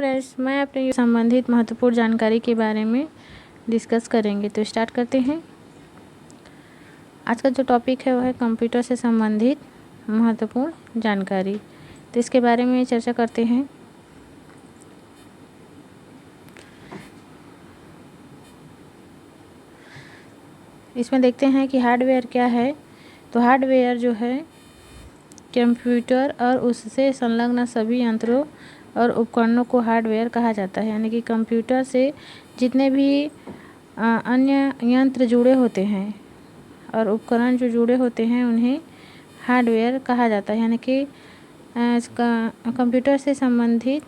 Friends, मैं अपने संबंधित महत्वपूर्ण जानकारी के बारे में डिस्कस करेंगे। तो स्टार्ट करते हैं। आज का जो टॉपिक है वो है कंप्यूटर से संबंधित महत्वपूर्ण जानकारी। तो इसके बारे में चर्चा करते हैं। इसमें देखते हैं कि हार्डवेयर क्या है। तो हार्डवेयर जो है कंप्यूटर और उससे संलग्न सभी यंत्रों और उपकरणों को हार्डवेयर कहा जाता है। यानी कि कंप्यूटर से जितने भी अन्य यंत्र जुड़े होते हैं और उपकरण जो जुड़े होते हैं उन्हें हार्डवेयर कहा जाता है। यानी कि कंप्यूटर से संबंधित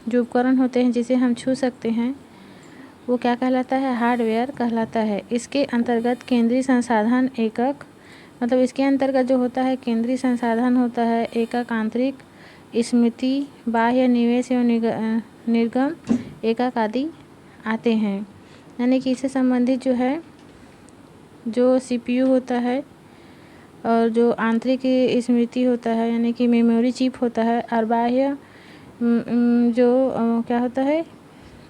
जो उपकरण होते हैं जिसे हम छू सकते हैं वो क्या कहलाता है? हार्डवेयर कहलाता है। इसके अंतर्गत केंद्रीय संसाधन एकक, मतलब इसके अंतर्गत जो होता है केंद्रीय संसाधन होता है, एकक, आंतरिक स्मृति, बाह्य निवेश एवं निर्गम एकक आदि आते हैं। यानी कि इससे संबंधित जो है जो सीपीयू होता है और जो आंतरिक स्मृति होता है यानी कि मेमोरी चिप होता है, और बाह्य जो क्या होता है,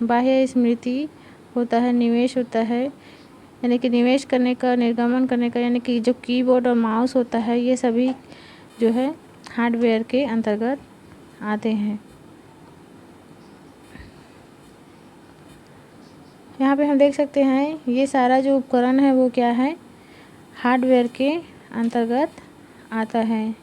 बाह्य स्मृति होता है, निवेश होता है, यानी कि निवेश करने का, निर्गमन करने का, यानी कि जो कीबोर्ड और माउस होता है ये सभी जो है हार्डवेयर के अंतर्गत आते हैं। यहाँ पे हम देख सकते हैं ये सारा जो उपकरण है वो क्या है, हार्डवेयर के अंतर्गत आता है,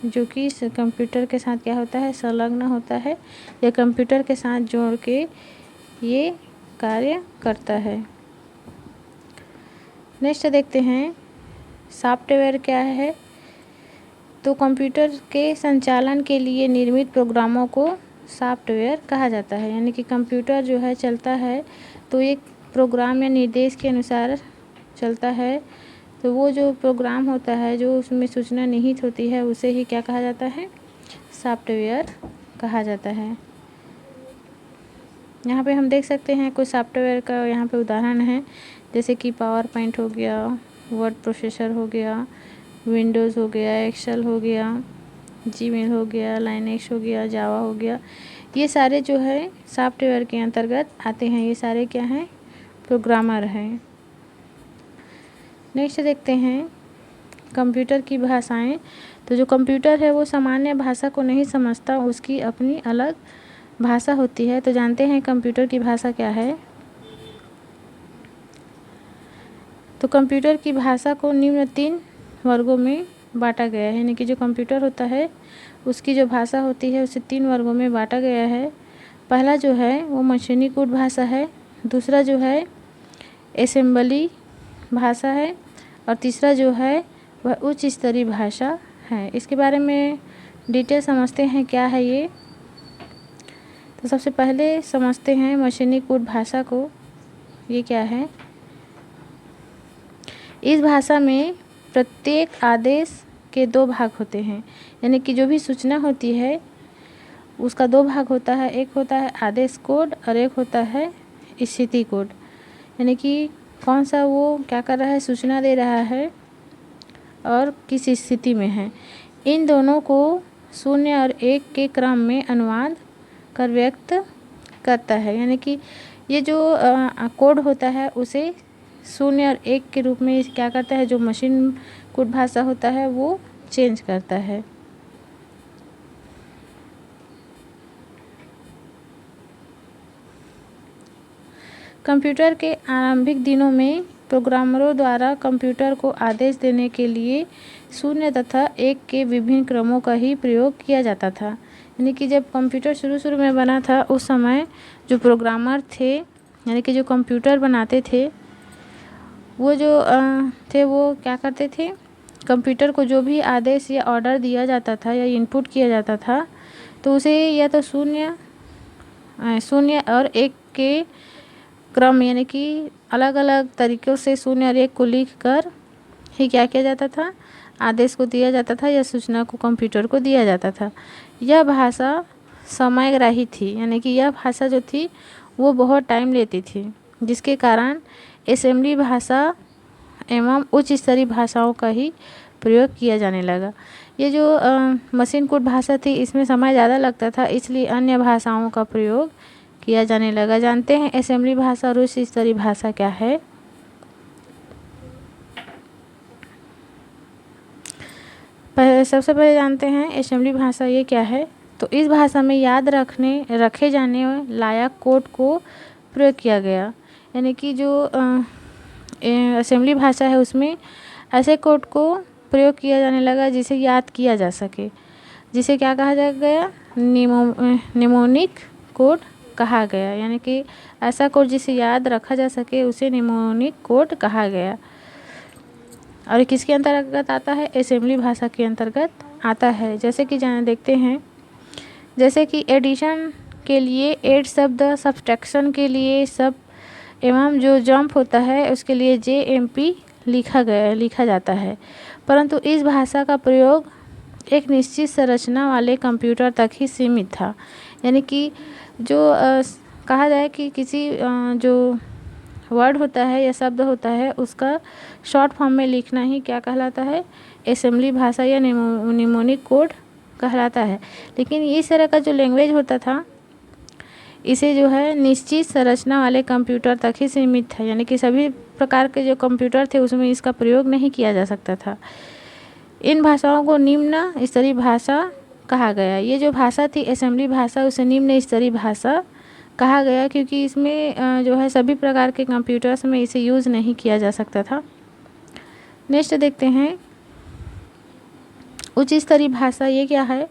जो कि कंप्यूटर के साथ क्या होता है, संलग्न होता है या कंप्यूटर के साथ जोड़ के ये कार्य करता है। नेक्स्ट देखते हैं सॉफ्टवेयर क्या है। तो कंप्यूटर के संचालन के लिए निर्मित प्रोग्रामों को सॉफ्टवेयर कहा जाता है। यानी कि कंप्यूटर जो है चलता है तो एक प्रोग्राम या निर्देश के अनुसार चलता है। तो वो जो प्रोग्राम होता है जो उसमें सूचना निहित होती है उसे ही क्या कहा जाता है, सॉफ्टवेयर कहा जाता है। यहाँ पे हम देख सकते हैं कुछ सॉफ्टवेयर का यहाँ पे उदाहरण है, जैसे कि पावर पॉइंट हो गया, वर्ड प्रोसेसर हो गया, विंडोज़ हो गया, एक्सेल हो गया, जीमेल हो गया, लाइनेक्स हो गया, जावा हो गया। ये सारे जो है सॉफ्टवेयर के अंतर्गत आते हैं। ये सारे क्या हैं, प्रोग्रामर हैं। नेक्स्ट देखते हैं कंप्यूटर की भाषाएं। तो जो कंप्यूटर है वो सामान्य भाषा को नहीं समझता, उसकी अपनी अलग भाषा होती है। तो जानते हैं कंप्यूटर की भाषा क्या है। तो कंप्यूटर की भाषा को निम्न 3 वर्गों में बांटा गया है। यानी कि जो कंप्यूटर होता है उसकी जो भाषा होती है उसे 3 वर्गों में बांटा गया है। पहला जो है वो मशीनीकृत भाषा है, दूसरा जो है असेंबली भाषा है, और तीसरा जो है वह उच्च स्तरीय भाषा है। इसके बारे में डिटेल समझते हैं क्या है ये। तो सबसे पहले समझते हैं मशीनीकृत भाषा को, ये क्या है। इस भाषा में प्रत्येक आदेश के 2 भाग होते हैं। यानी कि जो भी सूचना होती है उसका 2 भाग होता है, एक होता है आदेश कोड और एक होता है स्थिति कोड। यानी कि कौन सा वो क्या कर रहा है, सूचना दे रहा है और किस स्थिति में है। इन दोनों को 0 और 1 के क्रम में अनुवाद कर व्यक्त करता है। यानी कि ये जो कोड होता है उसे 0 और 1 के रूप में क्या करता है, जो मशीन कोड भाषा होता है वो चेंज करता है। कंप्यूटर के आरंभिक दिनों में प्रोग्रामरों द्वारा कंप्यूटर को आदेश देने के लिए 0 तथा 1 के विभिन्न क्रमों का ही प्रयोग किया जाता था। यानी कि जब कंप्यूटर शुरू में बना था उस समय जो प्रोग्रामर थे, यानी कि जो कंप्यूटर बनाते थे वो जो थे वो क्या करते थे, कंप्यूटर को जो भी आदेश या ऑर्डर दिया जाता था या इनपुट किया जाता था तो उसे या तो 0 और 1 के क्रम यानी कि अलग अलग तरीक़ों से 0 और 1 को लिख कर ही क्या किया जाता था, आदेश को दिया जाता था या सूचना को कंप्यूटर को दिया जाता था। यह भाषा समयग्राही थी, यानी कि यह भाषा जो थी वो बहुत टाइम लेती थी, जिसके कारण असेंबली भाषा एवं उच्च स्तरीय भाषाओं का ही प्रयोग किया जाने लगा। ये जो मशीन कोड भाषा थी इसमें समय ज़्यादा लगता था, इसलिए अन्य भाषाओं का प्रयोग किया जाने लगा। जानते हैं असेंबली भाषा और उच्च स्तरीय भाषा क्या है? सबसे पहले जानते हैं असेंबली भाषा ये क्या है। तो इस भाषा में याद रखे जाने लायक कोड को प्रयोग किया गया, यानी कि जो असेंबली भाषा है उसमें ऐसे कोड को प्रयोग किया जाने लगा जिसे याद किया जा सके, जिसे क्या कहा जा गया? निमोनिक कोड कहा गया, यानी कि ऐसा कोड जिसे याद रखा जा सके उसे निमोनिक कोड कहा गया। और किसके अंतर्गत आता है? असेंबली भाषा के अंतर्गत आता है। जैसे कि देखते हैं, जैसे कि एडिशन के लिए एड शब्द, सब्ट्रैक्शन के लिए सब एवं जो जंप होता है उसके लिए JMP लिखा जाता है। परंतु इस भाषा का प्रयोग एक निश्चित संरचना वाले कंप्यूटर तक ही सीमित था, यानी कि जो कहा जाए कि किसी जो वर्ड होता है या शब्द होता है उसका शॉर्ट फॉर्म में लिखना ही क्या कहलाता है? असेंबली भाषा या निमोनिक कोड कहलाता है। लेकिन इस तरह का जो लैंग्वेज होता था इसे जो है निश्चित संरचना वाले कंप्यूटर तक ही सीमित था, यानी कि सभी प्रकार के जो कंप्यूटर थे उसमें इसका प्रयोग नहीं किया जा सकता था। इन भाषाओं को निम्न स्तरीय भाषा कहा गया। ये जो भाषा थी असेंबली भाषा उसे निम्न स्तरीय भाषा कहा गया, क्योंकि इसमें जो है सभी प्रकार के कंप्यूटर्स में इसे यूज़ नहीं किया जा सकता था। नेक्स्ट देखते हैं उच्च स्तरीय भाषा ये क्या है?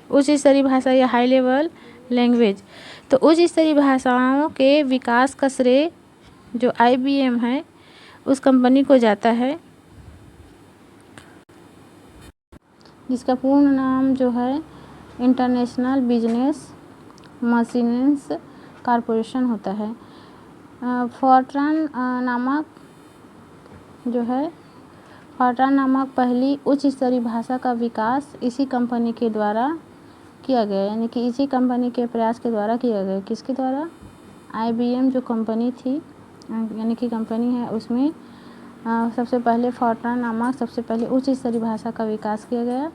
उच्च स्तरीय भाषा या हाई लेवल लैंग्वेज। तो उच्च स्तरीय भाषाओं के विकास का श्रेय जो IBM है उस कंपनी को जाता है, जिसका पूर्ण नाम जो है इंटरनेशनल बिजनेस मशीन्स कॉरपोरेशन होता है। फॉर्ट्रान नामक पहली उच्च स्तरीय भाषा का विकास इसी कंपनी के द्वारा किया गया, यानी कि इसी कंपनी के प्रयास के द्वारा किया गया। किसके द्वारा? IBM जो कंपनी थी, यानी कि कंपनी है, उसमें सबसे पहले फॉर्ट्रान नामक सबसे पहले उच्च स्तरीय भाषा का विकास किया गया,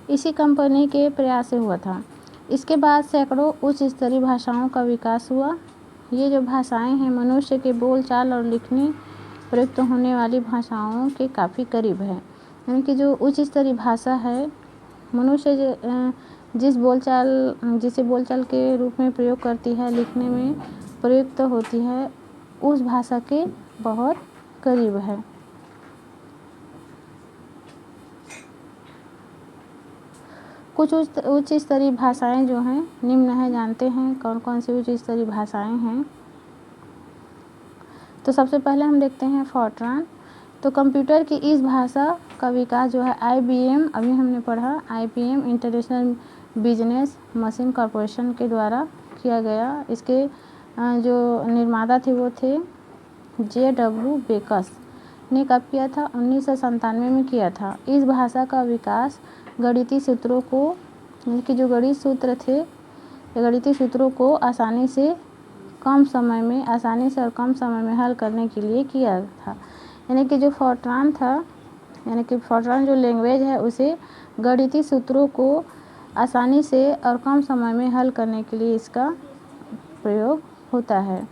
इसी कंपनी के प्रयास से हुआ था। इसके बाद सैकड़ों उच्च स्तरीय भाषाओं का विकास हुआ। ये जो भाषाएं हैं मनुष्य के बोलचाल और लिखने प्रयुक्त होने वाली भाषाओं के काफ़ी करीब है, यानी कि जो उच्च स्तरीय भाषा है मनुष्य जिसे बोलचाल के रूप में प्रयोग करती है, लिखने में प्रयुक्त होती है, उस भाषा के बहुत करीब है। कुछ उच्च स्तरीय भाषाएं जो हैं निम्न है। जानते हैं कौन कौन सी उच्च स्तरीय भाषाएं हैं। तो सबसे पहले हम देखते हैं फॉर्ट्रान। तो कंप्यूटर की इस भाषा का विकास जो है IBM, अभी हमने पढ़ा, IBM international business machine corporation के द्वारा किया गया। इसके जो निर्माता थे वो थे JW बेकस ने कब किया था? 1997 में किया था। इस भाषा का विकास गणितीय सूत्रों को, यानी कि जो गणित सूत्र थे या गणितीय सूत्रों को आसानी से और कम समय में हल करने के लिए किया था। यानी कि जो फॉर्ट्रान था, यानी कि फॉर्ट्रान जो लैंग्वेज है उसे गणितीय सूत्रों को आसानी से और कम समय में हल करने के लिए इसका प्रयोग होता है।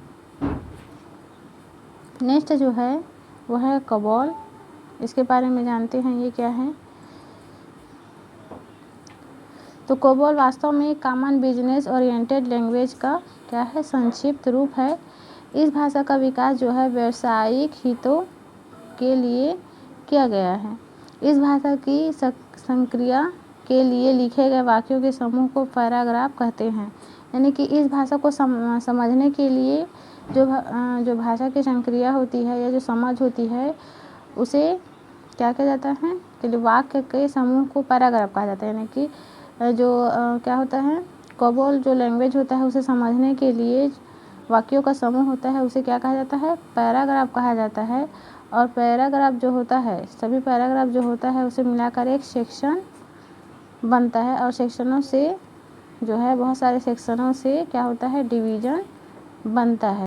नेक्स्ट जो है वो है कोबॉल। इसके बारे में जानते हैं ये क्या है। तो कोबॉल वास्तव में कॉमन बिजनेस ओरिएंटेड लैंग्वेज का क्या है? संक्षिप्त रूप है। इस भाषा का विकास जो है व्यावसायिक हितों के लिए किया गया है। इस भाषा की संक्रिया के लिए लिखे गए वाक्यों के समूह को पैराग्राफ कहते हैं, यानी कि इस भाषा को समझने के लिए जो भाषा की संक्रिया होती है या जो समझ होती है उसे क्या कहा जाता है कि वाक्य के समूह को पैराग्राफ कहा जाता है। यानी कि जो क्या होता है, कोबॉल जो लैंग्वेज होता है उसे समझने के लिए वाक्यों का समूह होता है उसे क्या कहा जाता है? पैराग्राफ कहा जाता है। और पैराग्राफ जो होता है, सभी पैराग्राफ जो होता है उसे मिलाकर एक सेक्शन बनता है, और सेक्शनों से जो है बहुत सारे सेक्शनों से क्या होता है? डिवीज़न बनता है।